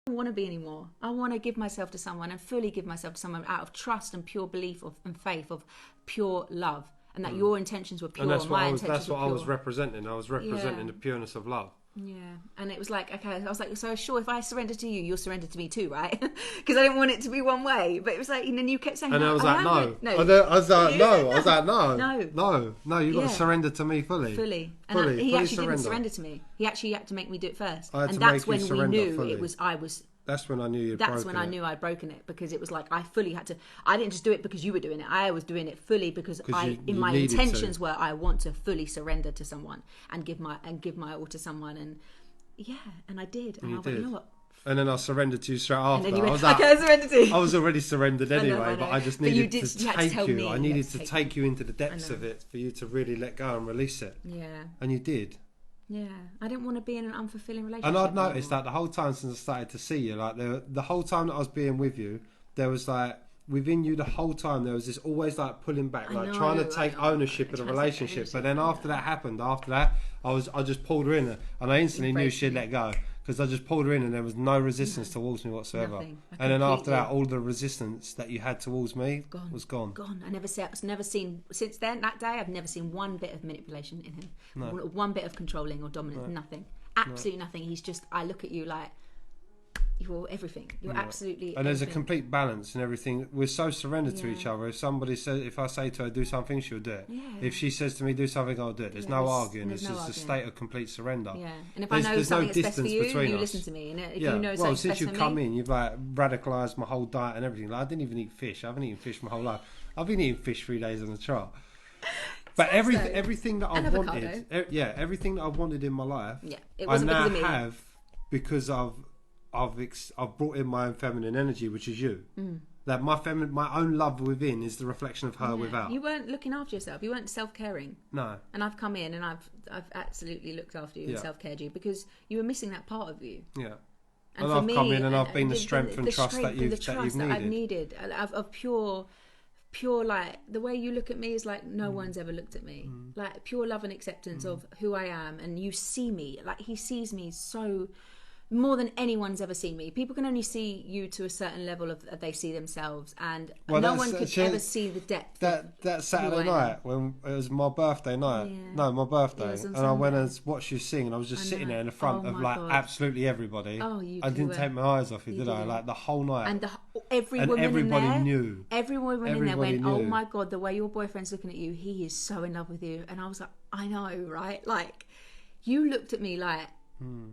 don't want to be anymore. I want to give myself to someone and fully give myself to someone out of trust and pure belief and faith of pure love, and that your intentions were pure. And that's what my I was. intentions That's what were I pure. was representing. I was representing the pureness of love. Yeah, and it was like, okay, I was like, so sure, if I surrender to you, you'll surrender to me too, right? Because I didn't want it to be one way. But it was like, and then you kept saying, And no, I was like, no. no. I was like, no. I was like, no. No. You've got to surrender to me fully. Fully. And Fully. he Fully actually surrender. didn't surrender to me. He actually had to make me do it first. I had And to that's make you when we knew fully. it was, I was... That's when I knew you'd That's broken when I it. knew I'd broken it, because it was like I fully had to. I didn't just do it because you were doing it. I was doing it fully because my intentions were I want to fully surrender to someone and give my all to someone, and and I did. And I was like, you know what? And then I surrendered to you straight after. And then you went, I was like, okay, I surrendered to you. I was already surrendered anyway, I know. but I just But needed you to had to take tell you. me I you needed had to to take you into the depths of it for you to really let go and release it. Yeah. And you did. Yeah, I didn't want to be in an unfulfilling relationship. And I'd noticed that the whole time since I started to see you, like the whole time that I was being with you, there was like within you the whole time there was this always like pulling back, like trying to take ownership of the relationship. But then after that happened, I just pulled her in, and I instantly knew she'd let go, because I just pulled her in and there was no resistance towards me whatsoever. And then after that, all the resistance that you had towards me was gone. I never seen since then, that day, I've never seen one bit of manipulation in him. No. One bit of controlling or dominance, nothing. Absolutely nothing. He's just, I look at you like, you're everything. You're absolutely And there's everything. a complete balance in everything. We're so surrendered to each other. If somebody says, if I say to her do something, she'll do it. Yeah. If she says to me do something, I'll do it. There's no arguing. It's just a state of complete surrender. Yeah. And if I know something that's best for you, you listen to me. And if you know something since best for you've me, come in, you've like radicalised my whole diet and everything. Like, I didn't even eat fish. I haven't eaten fish my whole life. I've been eating fish 3 days on the trot. But everything that I wanted, everything that I wanted in my life, it wasn't I now because of me. have, because I've brought in my own feminine energy, which is you. That my own love within is the reflection of her without. You weren't looking after yourself. You weren't self-caring. No. And I've come in and I've absolutely looked after you and self-cared you, because you were missing that part of you. Yeah. And I've for come me, in and I've been the strength and trust that you've I've needed of pure, like the way you look at me is like no one's ever looked at me. Like pure love and acceptance of who I am, and you see me like he sees me so more than anyone's ever seen me. People can only see you to a certain level of they see themselves, and no one could ever see the depth. That Saturday night when it was my birthday night, my birthday, and I went and watched you sing, and I was just sitting there in the front of like absolutely everybody. I didn't take my eyes off you, did I? Like the whole night, and everybody in there knew. Every woman in there went, knew. "Oh my God, the way your boyfriend's looking at you, he is so in love with you." And I was like, "I know, right?" Like you looked at me like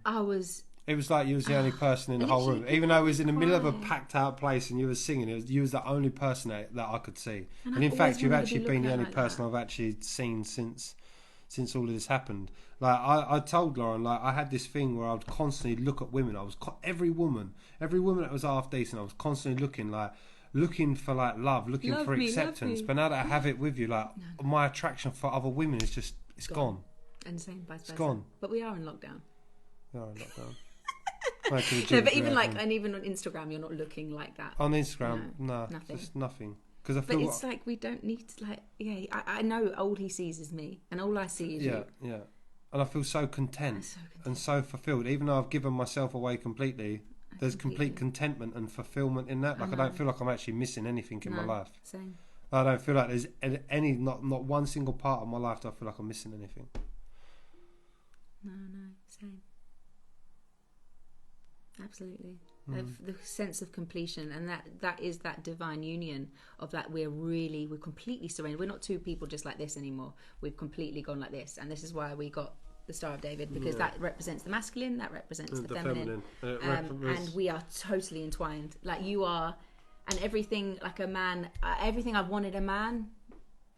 I was. It was like you was the only person in the whole room. Even though it was in the middle of a packed out place and you were singing, you was the only person that I could see. And in fact, you've actually been the only person I've actually seen since all of this happened. Like I told Lauren, like I had this thing where I would constantly look at women. I was every woman that was half decent, I was constantly looking for like love, looking for acceptance. But now that I have it with you, like my attraction for other women is just gone. And same vice versa. It's gone. But we are in lockdown. We are in lockdown. No, but even even on Instagram, you're not looking like that. On Instagram, no, nothing. Just nothing. Because I feel. But it's like we don't need to I know all he sees is me, and all I see is you. Yeah. And I feel so content and so fulfilled, even though I've given myself away completely. There's complete contentment and fulfillment in that. Like I don't feel like I'm actually missing anything in my life. Same. I don't feel like there's not one single part of my life that I feel like I'm missing anything. No, same. Absolutely. The sense of completion, and that is that divine union of that we're completely surrendered. We're not two people just like this anymore. We've completely gone like this, and this is why we got the Star of David, because that represents the masculine, that represents the feminine. And we are totally entwined. Like you are, and everything like a man, everything I've wanted a man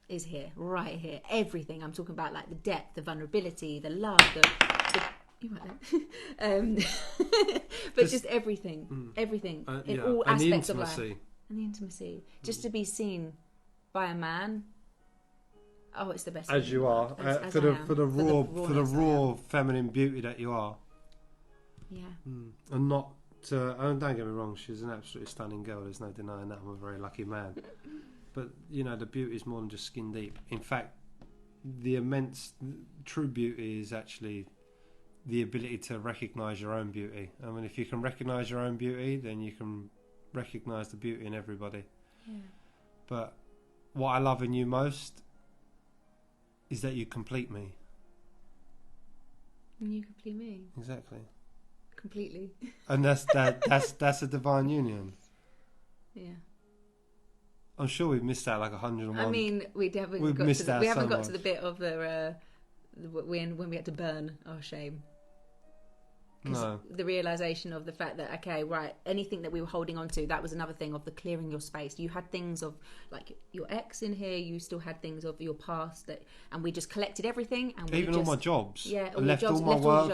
is here, right here. Everything I'm talking about, like the depth, the vulnerability, the love, the you right there. But just everything in all aspects of life, and the intimacy, just to be seen by a man. Oh, it's the best. As you are, for the raw feminine beauty that you are. Yeah. And not. Don't get me wrong, she's an absolutely stunning girl. There's no denying that. I'm a very lucky man. But the beauty is more than just skin deep. In fact, the immense true beauty is actually the ability to recognise your own beauty. I mean, if you can recognise your own beauty, then you can recognise the beauty in everybody. Yeah. But what I love in you most is that you complete me. And you complete me. Exactly. Completely. And that's a divine union. Yeah. I'm sure we've missed out like 101. I mean, we haven't got to the bit of when we had to burn our shame. No. The realization of the fact that, okay, right, anything that we were holding on to, that was another thing of the clearing your space. You had things of like your ex in here, you still had things of your past, and we just collected everything. And we even all my jobs. Yeah, I left all my work.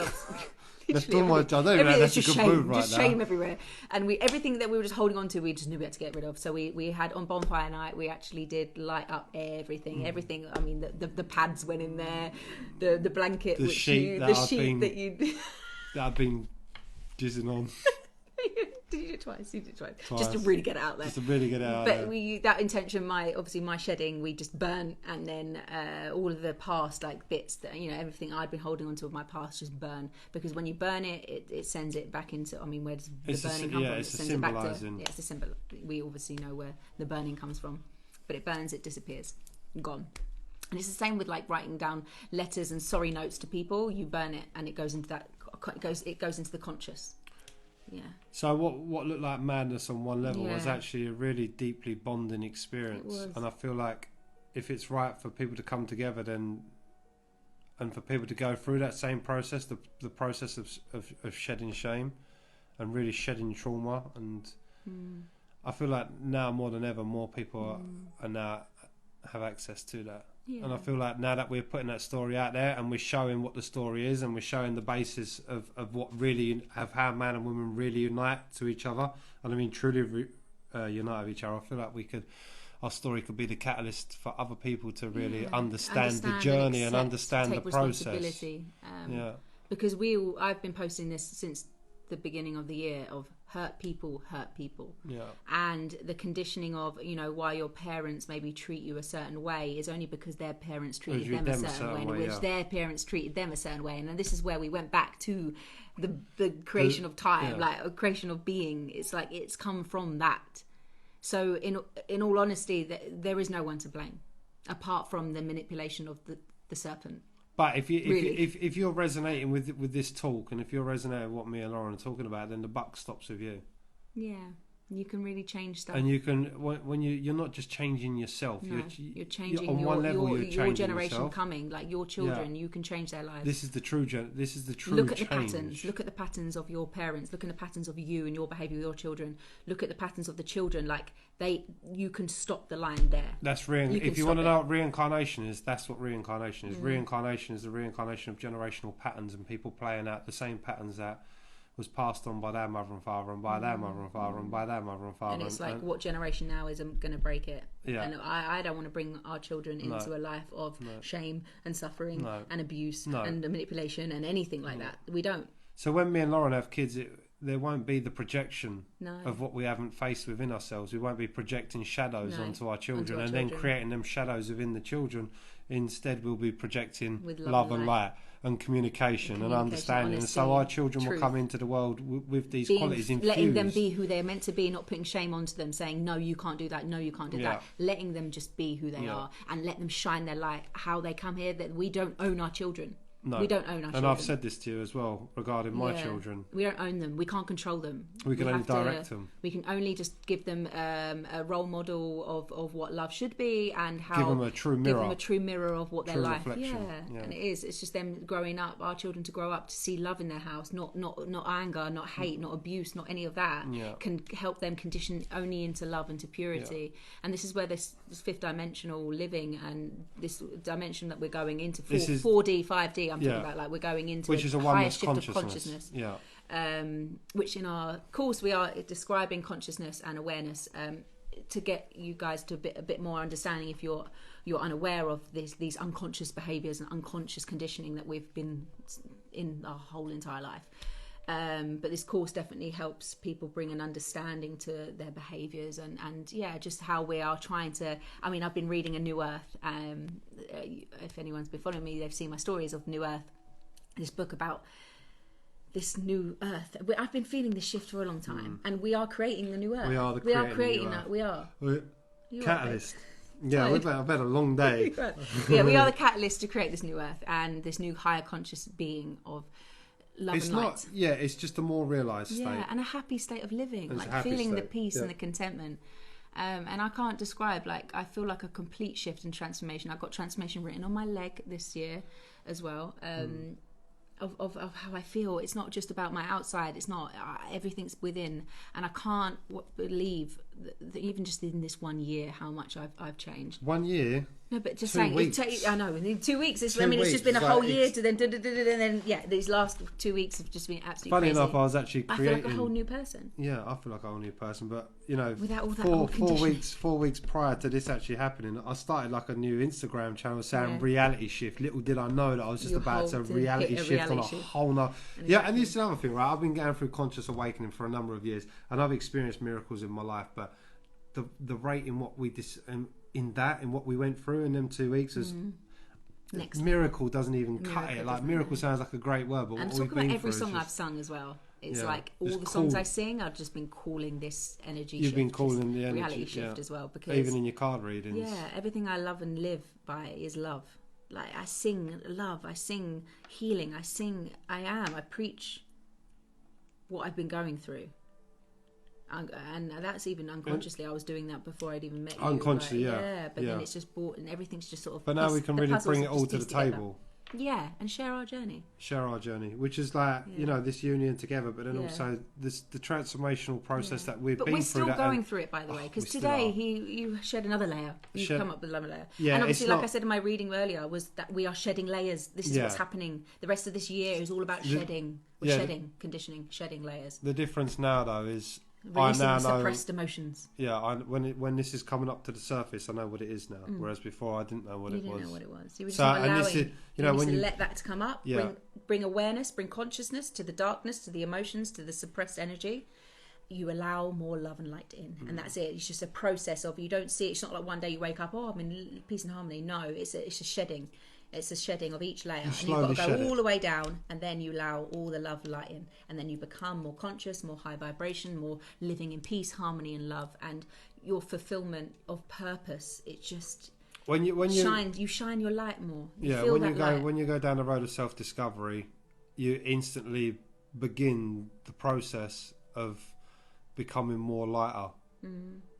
Left all my jobs. I don't even know that's a good move right now. Just shame everywhere. And everything that we were just holding on to, we just knew we had to get rid of. So we had on bonfire night, we actually did light up everything. Everything. I mean, the pads went in there, the blanket, the sheet that I've been jizzing on. Did you do it twice? You did it twice. Just to really get it out there. But that intention, my shedding, we just burn, and then all of the past like bits that everything I'd been holding onto of my past just burn, because when you burn it sends it back into. I mean, where does the burning come from? It's symbolizing. It's a symbol. We obviously know where the burning comes from, but it burns, it disappears, gone. And it's the same with like writing down letters and sorry notes to people. You burn it, and it goes into that. It goes into the conscious. Yeah. So what looked like madness on one level was actually a really deeply bonding experience. And I feel like if it's right for people to come together, then, and for people to go through that same process, the process of shedding shame and really shedding trauma, and I feel like now more than ever, more people are now have access to that. Yeah. And I feel like now that we're putting that story out there and we're showing what the story is, and we're showing the basis of what really, of how man and woman really unite to each other, and I mean truly unite with each other, I feel like our story could be the catalyst for other people to really understand the journey and understand the process. Because I've been posting this since the beginning of the year of hurt people. And the conditioning of why your parents maybe treat you a certain way is only because their parents treated them a certain way, in which their parents treated them a certain way. And then this is where we went back to the creation of time, like a creation of being. It's like it's come from that. So in all honesty, there is no one to blame apart from the manipulation of the serpent. But if you're resonating with this talk, and if you're resonating with what me and Lauren are talking about, then the buck stops with you. Yeah, you can really change stuff. And you can, when you're not just changing yourself, you're changing on one level, your generation yourself. Coming, like your children. You can change their lives. This is the true Look at change. the patterns. Look at the patterns of your parents. Look at the patterns of you and your behaviour with your children. Look at the patterns of the children. Like you can stop the line there. That's if you want to know what reincarnation is, that's what reincarnation is. Reincarnation is the reincarnation of generational patterns and people playing out the same patterns that was passed on by their mother and father, and by their mother and father, and by their mother and father. And it's like, what generation now is going to break it? Yeah. And I don't want to bring our children into a life of shame and suffering and abuse and manipulation and anything like that. We don't. So when me and Lauren have kids, there won't be the projection of what we haven't faced within ourselves. We won't be projecting shadows onto our children and then creating them shadows within the children. Instead, we'll be projecting with love and light and communication and understanding. Honesty, and so our children will come into the world with these qualities infused. Letting them be who they're meant to be, not putting shame onto them, saying, no, you can't do that, no, you can't do that. Letting them just be who they are and let them shine their light, how they come here, that we don't own our children. No. We don't own our children. And I've said this to you as well regarding my children. We don't own them. We can't control them. We can only direct them. We can only just give them a role model of what love should be and how... Give them a true mirror. Give them a true mirror of what their life... Reflection. Yeah, and it is. It's just them growing up, our children to grow up to see love in their house, not anger, not hate, not abuse, not any of that. Can help them condition only into love and to purity. And this is where this fifth dimensional living and this dimension that we're going into, 4D, 5D, I'm talking about, like we're going into which is a higher oneness shift of consciousness. Which in our course we are describing consciousness and awareness to get you guys to a bit more understanding if you're unaware of these unconscious behaviours and unconscious conditioning that we've been in our whole entire life. But this course definitely helps people bring an understanding to their behaviours and just how we are trying to... I mean, I've been reading A New Earth. If anyone's been following me, they've seen my stories of New Earth. This book about this new earth. I've been feeling this shift for a long time, and we are creating the new earth. We are creating that. We are. Catalyst. Yeah, I've had a long day. Yeah, we are the catalyst to create this new earth and this new higher conscious being of love and light. It's just a more realised state. Yeah, and a happy state of living, It's like feeling the peace and the contentment. And I can't describe, like, I feel like a complete shift and transformation. I've got transformation written on my leg this year as well. Of how I feel. It's not just about my outside. It's not, everything's within, and I can't believe that even just in this 1 year how much I've changed. 1 year? No, but just 2 saying, weeks. I know, in 2 weeks. It's just been a whole year to then, and then these last 2 weeks have just been absolutely funny crazy. enough, I was actually creating. I feel like a whole new person. Yeah, I feel like a whole new person, but you know, without all that 4 weeks prior to this actually happening, I started like a new Instagram channel saying reality shift. Little did I know that I was just about to reality shift on a whole nother. Yeah, and this is another thing, right? I've been going through conscious awakening for a number of years, and I've experienced miracles in my life, but the rate in what we in what we went through in them 2 weeks is miracle doesn't even cut it. Like miracle sounds like a great word, but I'm what talking we've been about every through song I've sung as well. It's like all it's the songs I sing, I've just been calling this energy shift. You've been calling the energy reality shift as well, because even in your card readings. Yeah, everything I love and live by is love. Like I sing love, I sing healing, I preach what I've been going through. And that's even unconsciously. I was doing that before I'd even met you. Unconsciously, yeah. But then it's just brought, and everything's just sort of. But now we can really bring it all to the table. Yeah, and share our journey. Which is like this union together, but then also the transformational process that we've been through. But we're still going through it, by the way, because today you shed another layer. You've come up with another layer. Yeah, and obviously, like I said in my reading earlier, was that we are shedding layers. This is what's happening. The rest of this year is all about shedding. We're shedding, conditioning, shedding layers. The difference now, though, is releasing I now suppressed emotions. Yeah, when this is coming up to the surface, I know what it is now. Whereas before, I didn't know what it was. You didn't know what it was. You were just allowing. When you let that come up, bring awareness, bring consciousness to the darkness, to the emotions, to the suppressed energy. You allow more love and light in, and that's it. It's just a process of, you don't see it. It's not like one day you wake up, I'm in peace and harmony. No, it's a shedding. It's a shedding of each layer, and you've got to go all the way down, and then you allow all the love light in, and then you become more conscious, more high vibration, more living in peace, harmony, and love, and your fulfillment of purpose. It just when you shine your light more. When you go down the road of self-discovery, you instantly begin the process of becoming more lighter.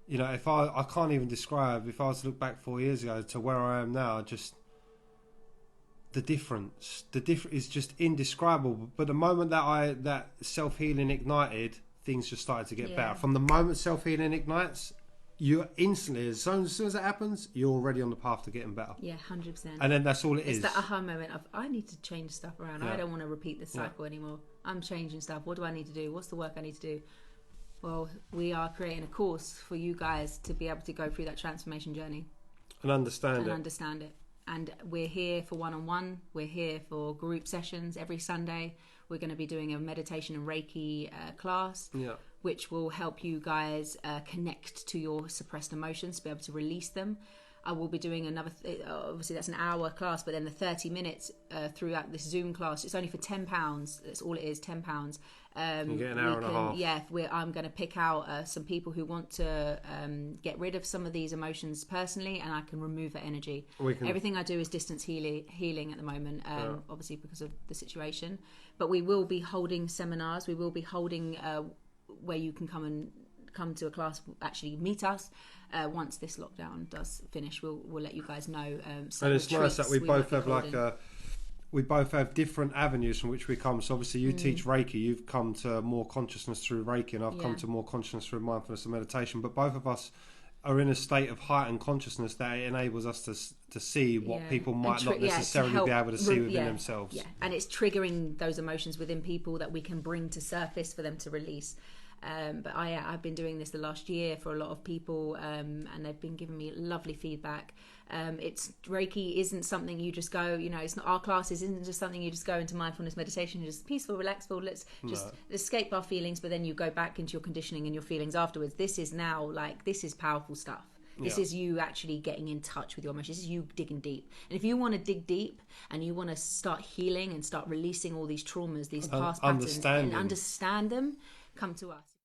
You know, if I can't even describe, if I was to look back 4 years ago to where I am now, just the difference is just indescribable. But the moment that self-healing ignited, things just started to get better. From the moment self-healing ignites, you instantly, as soon as that happens, you're already on the path to getting better. Yeah, 100%. And then that's all it is. It's that aha moment of, I need to change stuff around. I don't want to repeat this cycle anymore. I'm changing stuff. What do I need to do? What's the work I need to do? Well, we are creating a course for you guys to be able to go through that transformation journey. And understand it. And we're here for one-on-one. We're here for group sessions every Sunday. We're going to be doing a meditation and Reiki class, which will help you guys connect to your suppressed emotions, to be able to release them. I will be doing another, obviously that's an hour class, but then the 30 minutes throughout this Zoom class, it's only for £10. That's all it is, £10. You get an hour and a half. Yeah, I'm going to pick out some people who want to get rid of some of these emotions personally, and I can remove that energy. Everything I do is distance healing at the moment, obviously because of the situation. But we will be holding seminars. We will be holding where you can come to a class, actually meet us. Once this lockdown does finish, we'll let you guys know. And it's nice that we both have we both have different avenues from which we come. So obviously you teach Reiki, you've come to more consciousness through Reiki, and I've come to more consciousness through mindfulness and meditation. But both of us are in a state of heightened consciousness that enables us to see what people might not necessarily be able to see within themselves. Yeah, and it's triggering those emotions within people that we can bring to surface for them to release. But I've been doing this the last year for a lot of people, and they've been giving me lovely feedback. Reiki isn't something you just go, it's not, our classes isn't just something you just go into mindfulness meditation, you're just peaceful, relaxful, let's just escape our feelings, but then you go back into your conditioning and your feelings afterwards. This is now this is powerful stuff. This is you actually getting in touch with your emotions. This is you digging deep. And if you want to dig deep and you want to start healing and start releasing all these traumas, these past patterns, and understand them, come to us.